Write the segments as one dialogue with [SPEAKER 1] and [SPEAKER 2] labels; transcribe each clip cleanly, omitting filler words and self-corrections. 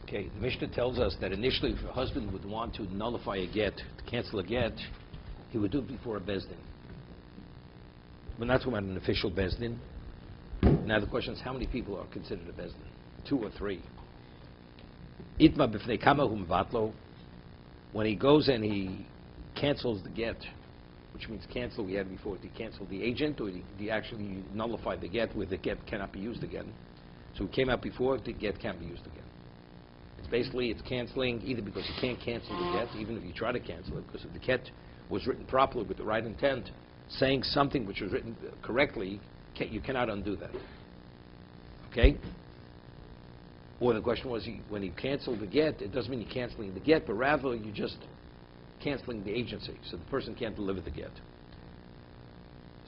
[SPEAKER 1] Okay, the Mishnah tells us that initially if a husband would want to nullify a get, to cancel a get, he would do it before a bezdin. We're not talking about an official bezdin. Now the question is, how many people are considered a bezdin? 2 or 3. Itma b'fnei kama hu mevatlo. When he goes and he cancels the get, which means cancel, we had before, did he cancel the agent, or did he actually nullify the get where the get cannot be used again? So it came out before, the get can't be used again. It's canceling either because you can't cancel the get, even if you try to cancel it, because if the get was written properly with the right intent, saying something which was written correctly, you cannot undo that. Okay? Or the question was, when he canceled the get, it doesn't mean you're canceling the get, but rather you're just canceling the agency, so the person can't deliver the get.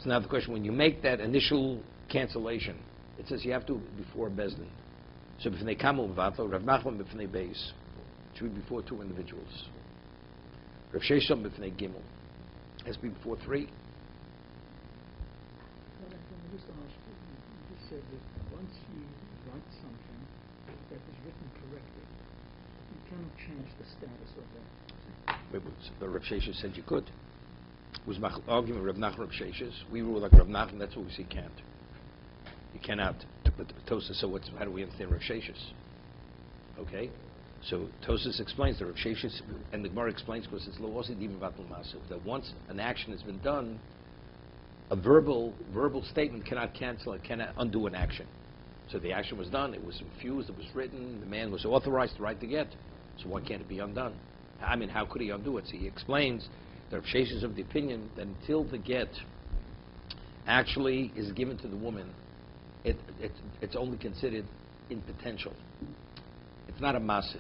[SPEAKER 1] So now the question, when you make that initial cancellation, it says you have to before bezdin. So b'fnei kamu v'vatlo, Rav Nachman b'fnei beis. It should be before 2 individuals. Rav Shesham b'fnei gimel. It has to be before 3.
[SPEAKER 2] You just said that once you write something that is written correctly, you cannot change the status of that.
[SPEAKER 1] But Rav Sheshes said you could. It was my argument with Rav Nachman, Rav Sheshes. We rule like Rav Nachman, that's what we say can't. You cannot. But Tosas, so how do we understand Rav Sheshes? Okay? So Tosas explains that Rav Sheshes, and the Gemara explains because it's lo osi dim vatul masu, that once an action has been done, a verbal statement cannot cancel, it cannot undo an action. So the action was done, it was infused, it was written, the man was authorized to write the get. So why can't it be undone? I mean, how could he undo it? So he explains that Rav Sheshes is of the opinion that until the get actually is given to the woman, it's only considered in potential. It's not a maaseh.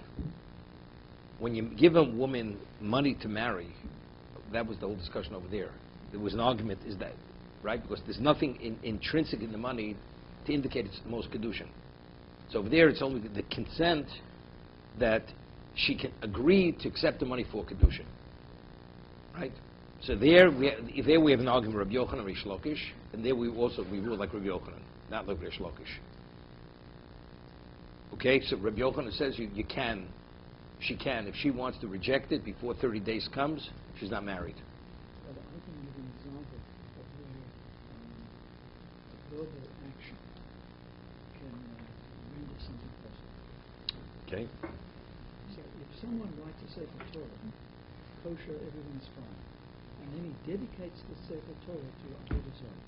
[SPEAKER 1] When you give a woman money to marry, that was the whole discussion over there. There was an argument, is that, right? Because there's nothing intrinsic in the money to indicate it's the most kedushin. So over there, it's only the consent that she can agree to accept the money for kedushin. Right? So there we have an argument Rabbi Yochanan and Rish Lakish, and there we rule like Rabbi Yochanan, not like Rish Lakish. Okay, so Rabbi Yochanan says she can, if she wants to reject it before 30 days comes, she's not married.
[SPEAKER 2] But I can give an example of where verbal action can render something possible.
[SPEAKER 1] Okay.
[SPEAKER 2] So if someone writes a Sefer Torah, kosher, everything's fine, and then he dedicates the Sefer Torah to Avodah Zarah,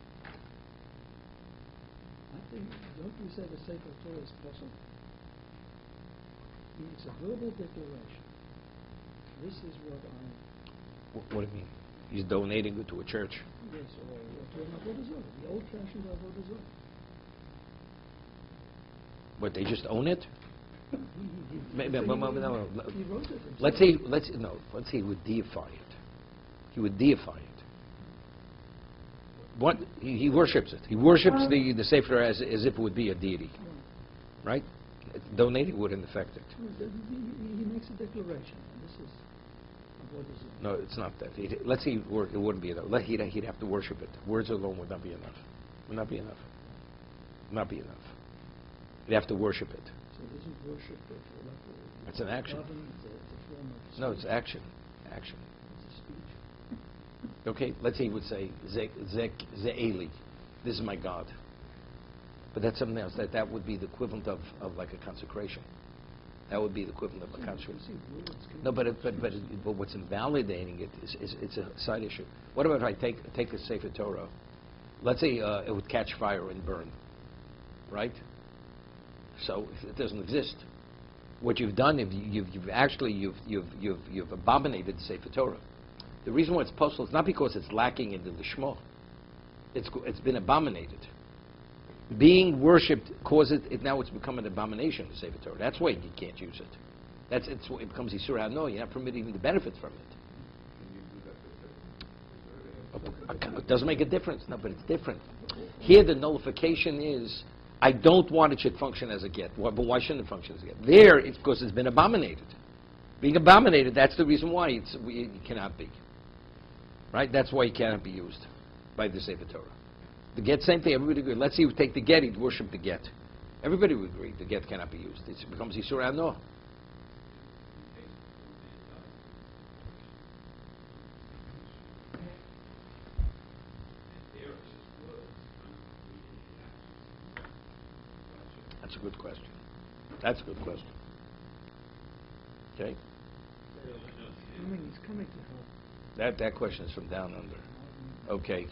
[SPEAKER 2] I think, don't we say the Sefer Torah is possible? It's a verbal declaration. This is what I...
[SPEAKER 1] What do you mean? He's donating it to a church.
[SPEAKER 2] Yes, or to an Avodah Zarah, the old-fashioned Avodah Zarah.
[SPEAKER 1] What, they just own it?
[SPEAKER 2] He wrote it.
[SPEAKER 1] Let's say he would deify it. He would deify it. What he worships it. He worships the Sefer Torah as if it would be a deity, right? Donating wouldn't affect it.
[SPEAKER 2] He makes a declaration. And this is Avodah Zarah.
[SPEAKER 1] No, it's not that. Let's say it wouldn't be enough. He'd have to worship it. Words alone would not be enough. Would not be enough. Not be enough. He'd have to worship it.
[SPEAKER 2] So it isn't worship, but
[SPEAKER 1] It's an action.
[SPEAKER 2] it's a form of
[SPEAKER 1] No, it's action. Action.
[SPEAKER 2] It's a speech.
[SPEAKER 1] Okay, let's say he would say, Ze'eli, this is my God. But that's something else. That would be the equivalent of like a consecration. That would be the equivalent of a consecration. No, but what's invalidating it is it's a side issue. What about if I take a Sefer Torah? Let's say it would catch fire and burn, right? So it doesn't exist. What you've done, you've abominated the Sefer Torah. The reason why it's possible is not because it's lacking in the lishma. It's been abominated. Being worshipped causes it. Now it's become an abomination to Sefer Torah. That's why you can't use it. It becomes Yisur HaNo. You're not permitting the benefits from it. It doesn't make a difference. No, but it's different. Here the nullification is, I don't want it should function as a get. But why shouldn't it function as a get? There, it's because it's been abominated. Being abominated, that's the reason why it cannot be. Right? That's why it cannot be used by the Sefer Torah. The get, same thing, everybody agrees. Let's see, we take the get, he'd worship the get. Everybody would agree the get cannot be used. It becomes Yisur HaNo. a good question. That's a good question. Okay?
[SPEAKER 2] He's coming to help.
[SPEAKER 1] That question is from down under. Okay.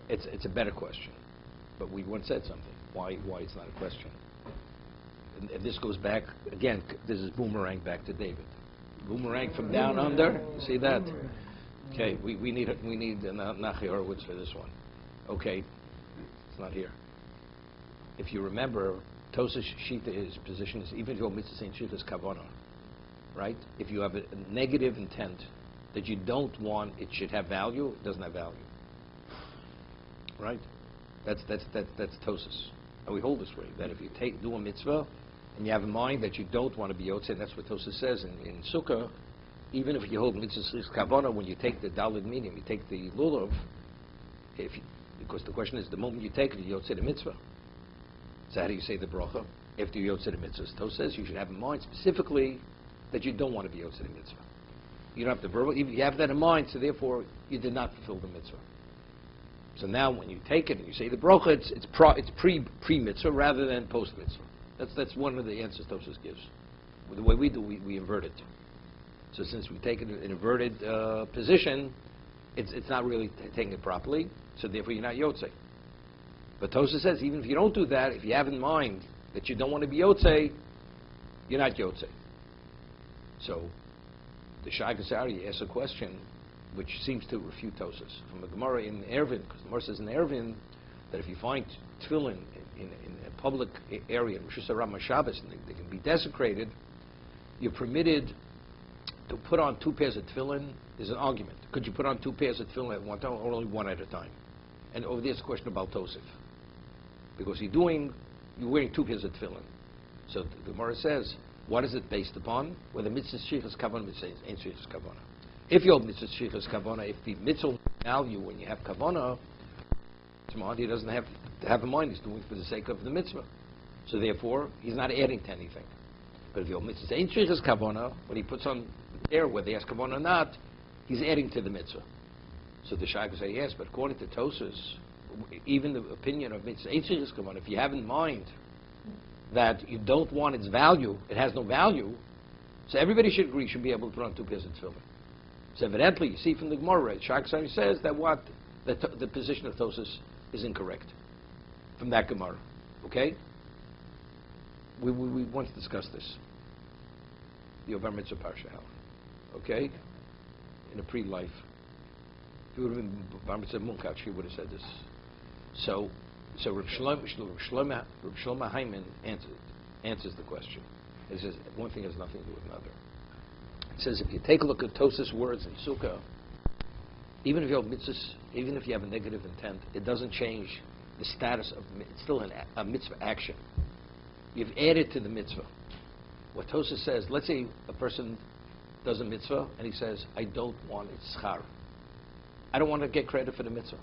[SPEAKER 1] It's a better question. But we once said something. Why it's not a question. And this goes back, again, this is boomerang back to David. Boomerang from down under. You see that? Okay, we need Nachi Horowitz for this one. Okay, it's not here. If you remember, Tosas Shita, his position is even if your mitzvah ain't Shita is kavanah, right? If you have a negative intent that you don't want it should have value, it doesn't have value, right? That's Tosas, and we hold this way that if you do a mitzvah and you have in mind that you don't want to be yotzei, that's what Tosas says in Sukkah. Even if you hold mitzvah kavanah, when you take the dalid medium, you take the lulav, because the question is, the moment you take it, you yotzei the mitzvah. So how do you say the bracha after you yotzei the mitzvah? Tosas says you should have in mind specifically that you don't want to be yotzei the mitzvah. You don't have to verbal, you have that in mind, so therefore you did not fulfill the mitzvah. So now when you take it and you say the bracha, it's pre-mitzvah rather than post-mitzvah. That's one of the answers Tosas gives. The way we do, we invert it. So since we take it in an inverted position, it's not really taking it properly, so therefore you're not yotzei. But Tosas says even if you don't do that, if you have in mind that you don't want to be yotzei, you're not yotzei. So the Shai Kasari asks a question which seems to refute Tosas from the Gemara in Eruvin, because the Gemara says in Eruvin that if you find tefillin in a public area, in Rosh Hashanah Shabbos, and they can be desecrated, you're permitted to put on 2 pairs of tefillin. Is an argument. Could you put on 2 pairs of tefillin at one time, or only one at a time? And over there's a question about Tosif, because you're wearing 2 pairs of tefillin. So the Gemara says, what is it based upon? Whether mitzvah shlichus kavanah, mitzvah ain't shlichus kavanah. If you have mitzvah shlichus kavanah, if the mitzvah value when you have kavanah, he doesn't have to have in mind he's doing it for the sake of the mitzvah. So therefore, he's not adding to anything. But if your mitzvah ain't shlichus kavanah, when he puts on there, whether he has kavanah or not, he's adding to the mitzvah. So the Shai could say yes, but according to Tosas, even the opinion of mitzvah ain't shlichus kavanah, if you have in mind that you don't want its value, it has no value, so everybody should agree, should be able to put on 2 pairs of tefillin. So evidently, you see from the Gemara, Shai says that the position of Tosas is incorrect from that Gemara. Okay? We once discussed this. The Bar Mitzvah Parsha. Okay? In a pre-life. If he would have been Bar Mitzvah Munkach, he would have said this. So Reb Shlomo Hyman answers the question. He says one thing has nothing to do with another. He says if you take a look at Tosas' words in Sukkah, even if you have mitzvahs, even if you have a negative intent, it doesn't change the status of it's still a mitzvah action. You've added to the mitzvah. What Tosas says, let's say a person does a mitzvah and he says, I don't want its schar. I don't want to get credit for the mitzvah.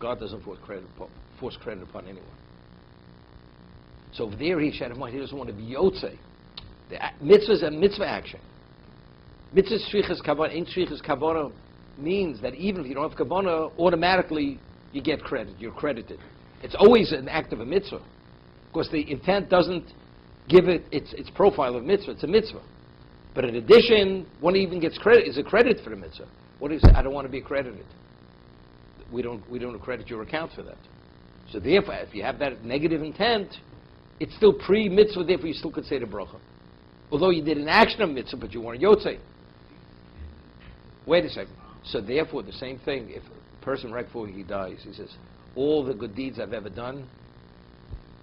[SPEAKER 1] God doesn't force credit upon anyone. So over there he should have mind, he doesn't want to be yotzei. The mitzvah is a mitzvah action. Mitzvah shlichus kavanah, ain't shlichus kavanah means that even if you don't have kavanah, automatically you get credit, you're credited. It's always an act of a mitzvah. Because the intent doesn't give it its profile of mitzvah, it's a mitzvah. But in addition, one even gets credit, is a credit for the mitzvah. What do you say? I don't want to be accredited. We don't accredit your account for that. So therefore, if you have that negative intent, it's still pre-mitzvah, therefore you still could say the bracha. Although you did an action of mitzvah, but you weren't yotzei. Wait a second. So therefore, the same thing, if a person right before he dies, he says, all the good deeds I've ever done,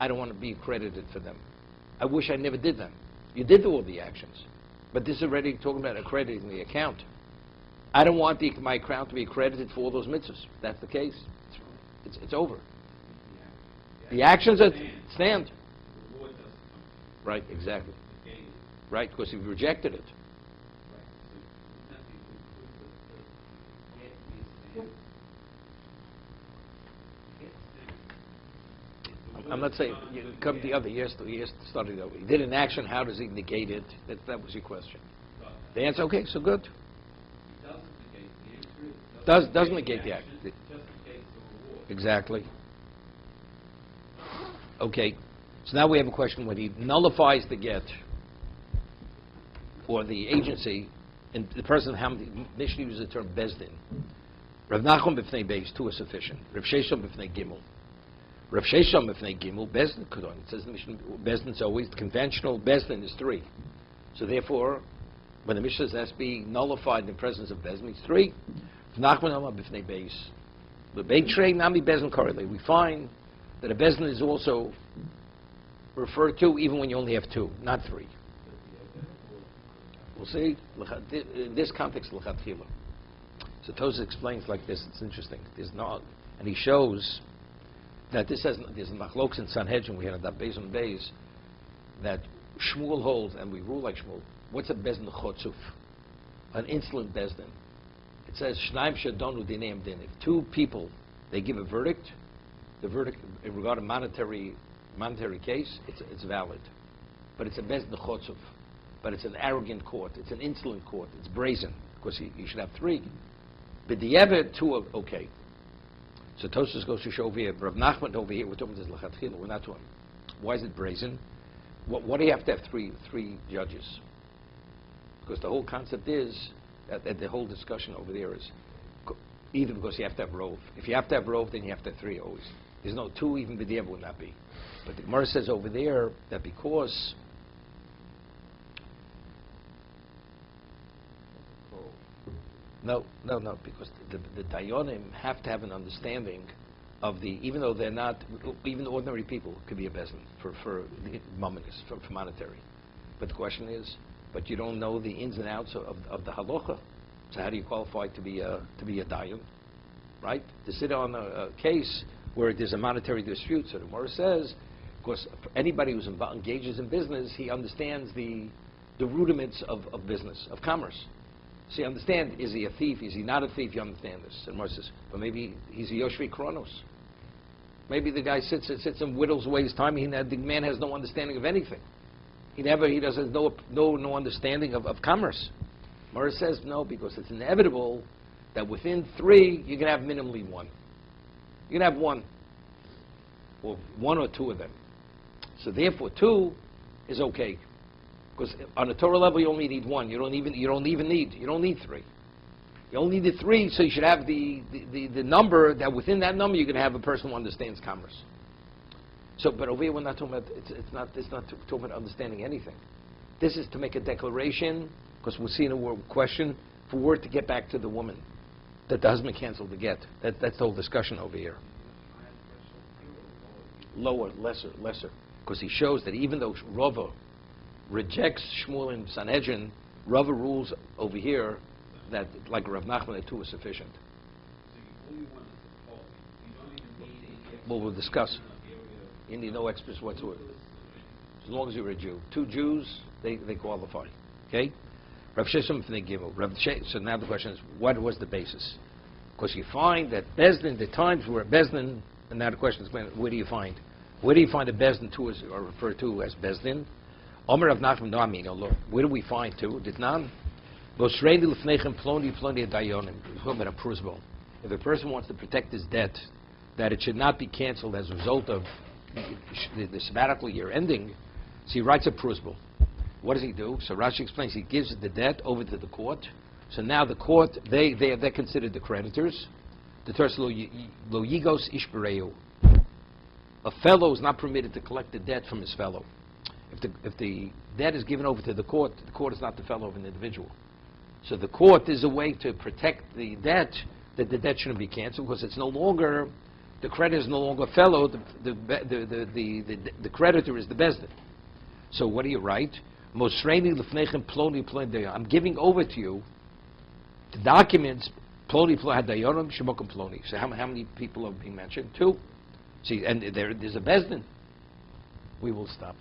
[SPEAKER 1] I don't want to be credited for them. I wish I never did them. You did all the actions. But this is already talking about accrediting the account. I don't want my account to be accredited for all those mitzvahs. If that's the case, it's over. The actions stand. Right, exactly. Right, because you've rejected it. I'm not saying you come the other. He has to study that. He did an action. How does he negate it? That was your question. The answer. Okay, so good. Doesn't negate the action. Exactly. Okay. So now we have a question when he nullifies the get or the agency, and the person Mishnah uses the term bezdin. Rav Nachum b'fnei beis, two is sufficient. Rav Shesham b'fnei gimel. Rav Shesham b'fnei gimel, bezdin could on. It says in the Mishnah, bezdin's always conventional. Bezdin is three. So therefore, when the Mishnah says to be nullified in the presence of bezdin, it's three. Rav Nachman Amar b'fnei beis. The beitrei nami bezdin correlate. We find that a bezdin is also referred to even when you only have two, not three. We'll see. In this context, l'chatchila. So Tosfos explains like this. It's interesting. There's not, and he shows that there's a machlokes in Sanhedrin. We had that Beis on Beis that Shmuel holds, and we rule like Shmuel. What's a bezdin chotzuf? An insolent bezdin. It says shnaim shadonu dineim din. If two people they give a verdict, the verdict in regard to monetary case, it's valid. But it's a bezdin chotzuf. But it's an arrogant court. It's an insolent court. It's brazen. Because you should have three. B'di'evet, two are okay. So Tosfos goes to show over here. Rav Nachman over here, we're talking this l'chatchila. We're not talking. Why is it brazen? What do you have to have three judges? Because the whole concept is that the whole discussion over there is either because you have to have rov. If you have to have rov, then you have to have three always. There's no two, even b'di'evet would not be. But the Gemara says over there that because No, because the Dayanim have to have an understanding of even though they're not, even ordinary people could be a bezdin for monetary. But the question is, but you don't know the ins and outs of the halacha. So how do you qualify to be a dayan, right? To sit on a case where there's a monetary dispute. So the Gemara says, of course, anybody who's engages in business, he understands the rudiments of business, of commerce. So you understand, is he a thief? Is he not a thief? You understand this. And Moshe says, but maybe he's a Yoshvi Kronos. Maybe the guy sits and whittles away his time. The man has no understanding of anything. He doesn't no understanding of commerce. Moshe says no, because it's inevitable that within three you can have minimally one. You can have one, or one or two of them. So therefore, two is okay. Because on a Torah level, you only need one. You don't need three. You only need three, so you should have the number that within that number you're going to have a person who understands commerce. So, but over here we're not talking about. It's not talking about understanding anything. This is to make a declaration, because we'll see in a question for word to get back to the woman that the husband canceled the get. That's the whole discussion over here. Lower, lesser, because he shows that even though Rava rejects Shmuel and Sanhedrin, Rava rules over here that, like Rav Nachman, that two is sufficient. Well, we'll discuss. You need no experts whatsoever. As long as you're a Jew. Two Jews, they qualify. Okay? Rav Shesham Fnei Gimel. So now the question is, what was the basis? Because you find that Bezdin, the times were Bezdin, and now the question is, where do you find? Where do you find a Bezdin two are referred to as Bezdin? Omer of Nachman Nami, look, where do we find two? Did none? If a person wants to protect his debt, that it should not be canceled as a result of the sabbatical year ending, so he writes a prusbul. What does he do? So Rashi explains he gives the debt over to the court. So now the court, they're considered the creditors. The Torah lo yigos ish bereu. A fellow is not permitted to collect the debt from his fellow. If the debt is given over to the court is not the fellow of an individual. So the court is a way to protect the debt, that the debt shouldn't be canceled, because it's no longer, the creditor is no longer a fellow, the creditor is the bezdin. So what do you write? I'm giving over to you the documents, ploni hadayonim shemokum ploni. So how many people are being mentioned? Two. See, and there's a bezdin. We will stop.